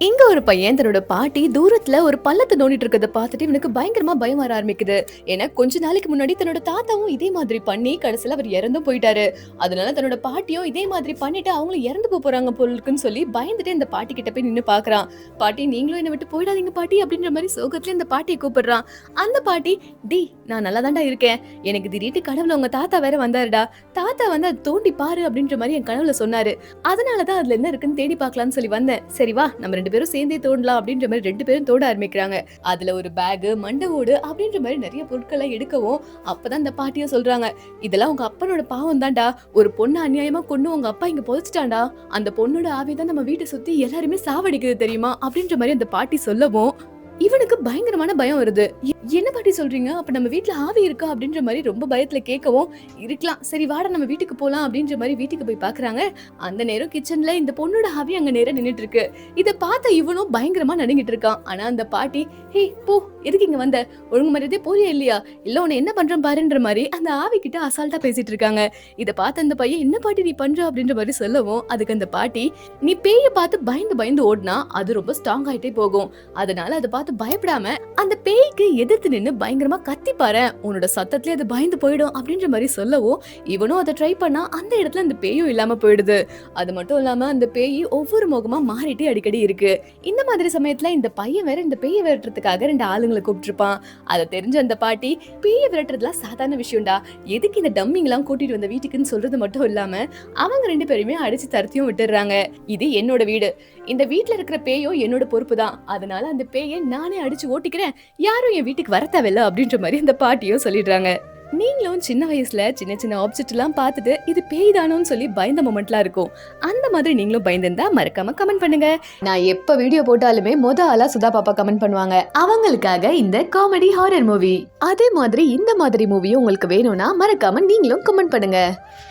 இங்க ஒரு பையன் தன்னோட பாட்டி தூரத்துல ஒரு பள்ளத்தை நோண்டிட்டு இருக்கத பார்த்துட்டு இவனுக்கு பயங்கரமா பயம் வர ஆரம்பிக்குது. ஏன்னா கொஞ்ச நாளைக்கு முன்னாடி தன்னோட தாத்தாவும் இதே மாதிரி பண்ணி கடைசியில அவர் இறந்தும் போயிட்டாரு. அதனால தன்னோட பாட்டியும் இதே மாதிரி பண்ணிட்டு அவங்களும் இறந்து போறாங்க போல இருக்குன்னு சொல்லி பயந்துட்டு இந்த பாட்டி கிட்ட போய் நின்னு பாக்குறான். பாட்டி நீங்களும் என்ன விட்டு போயிடாதீங்க பாட்டி அப்படின்ற மாதிரி சோகத்துல இந்த பாட்டியை கூப்பிடுறான். அந்த பாட்டி, டி நான் நல்லா தாண்டா இருக்கேன், எனக்கு திடீர்னு கனவுல உங்க தாத்தா வேற வந்தாருடா, தாத்தா வந்து அதை தோண்டி பாரு அப்படின்ற மாதிரி என் கனவுல சொன்னாரு, அதனாலதான் அதுல என்ன இருக்குன்னு தேடி பாக்கலாம்னு சொல்லி வந்தேன். சரி வா நம்ம ரெண்டு பேரும் சேர்ந்தே தோண்டலாம் அப்படின்ற மாதிரி ரெண்டு பேரும் தோட ஆரம்பிக்கிறாங்க. அதுல ஒரு பேக், மண்டை ஓடு அப்படின்ற மாதிரி நிறைய பொருட்களை எடுக்கவும் அப்பதான் இந்த பாட்டிய சொல்றாங்க, இதெல்லாம் உங்க அப்பனோட பாவம் தான்டா, ஒரு பொண்ணு அநியாயமா கொண்டு உங்க அப்பா இங்க புதைச்சிட்டான்டா, அந்த பொண்ணோட ஆவிதான் நம்ம வீட்டை சுத்தி எல்லாருமே சாவடிக்குது தெரியுமா அப்படின்ற மாதிரி அந்த பாட்டி சொல்லவும் இவனுக்கு பயங்கரமான பயம் வருது. என்ன பாட்டி சொல்றீங்க, அப்ப நம்ம வீட்டுல ஆவி இருக்கா அப்படின்ற மாதிரி ரொம்ப பயத்துல கேட்கவும், இருக்கலாம் சரி வாடா நம்ம வீட்டுக்கு போலாம் அப்படின்ற மாதிரி வீட்டுக்கு போய் பாக்குறாங்க. அந்த நேரம் கிச்சன்ல இந்த பொண்ணோட ஆவி அங்க நேரம் நின்னுட்டு இருக்கு. இத பார்த்த இவனும் பயங்கரமா நடுங்கிட்டு இருக்கான். ஆனா அந்த பாட்டி, ஹே போ எதுக்கு இங்க வந்த, ஒழுங்கு மரியாதையே போறியா இல்லையா, இல்ல உன்னை என்ன பண்றேன் பாருன்ற மாதிரி அந்த ஆவி கிட்ட அசால்ட்டா பேசிட்டு இருக்காங்க. இத பார்த்த அந்த பையன், என்ன பாட்டி நீ பண்ற அப்படின்ற மாதிரி சொல்லவும் அதுக்கு அந்த பாட்டி, நீ பேய பார்த்து பயந்து பயந்து ஓடினா அது ரொம்ப ஸ்ட்ராங் ஆயிட்டே போகும், அதனால அதை பார்த்து பயப்படாம அந்த பேய்க்கு எதிர்த்து நின்னு பயங்கரமா கத்தி பாரு, உன்னோட சத்தத்திலே அது பயந்து போயிடும் அப்படின்ற மாதிரி சொல்லவும் இவனும் அதை ட்ரை பண்ணா அந்த இடத்துல அந்த பேயும் இல்லாம போயிடுது. அது மட்டும் இல்லாம அந்த பேய் ஒவ்வொரு முகமா மாறிட்டே அடிக்கடி இருக்கு. இந்த மாதிரி சமயத்துல இந்த பையன் வேற இந்த பேயை விரட்டுறதுக்காக ரெண்டு ஆளுங்களை கூப்பிட்டுருப்பான். அதை தெரிஞ்ச அந்த பாட்டி, பேயை விரட்டுறதுலாம் சாதாரண விஷயம்டா, எதுக்கு இந்த டம்மிங்லாம் கூட்டிட்டு வந்த வீட்டுக்குன்னு சொல்றது மட்டும் இல்லாம அவங்க ரெண்டு பேருமே அடிச்சு தரத்தியும் விட்டுறாங்க. இது என்னோட வீடு, இந்த வீட்டுல இருக்கிற பேயோ என்னோட பொறுப்பு தான், அதனால அந்த பேயை நானே அடிச்சு ஓட்டிக்கிறேன், யாரும் என் வீட்டுக்கு வர தேவையில்ல அப்படின்ற மாதிரி அந்த பாட்டியும் சொல்லிடுறாங்க. நீங்களும் சின்ன வயசுல சின்ன சின்ன ஆப்ஜெக்ட் எல்லாம் பார்த்துட்டு இது பேய் தானோன்னு சொல்லி பயந்த மொமெண்ட்லாம் இருக்கும். அந்த மாதிரி நீங்களும் பயந்திருந்தா மறக்காம கமெண்ட் பண்ணுங்க. நான் எப்ப வீடியோ போட்டாலுமே ஆளா சுதா பாப்பா கமெண்ட் பண்ணுவாங்க, அவங்களுக்காக இந்த காமெடி ஹாரர் மூவி. அதே மாதிரி இந்த மாதிரி மூவியும் உங்களுக்கு வேணும்னா மறக்காம நீங்களும் கமெண்ட் பண்ணுங்க.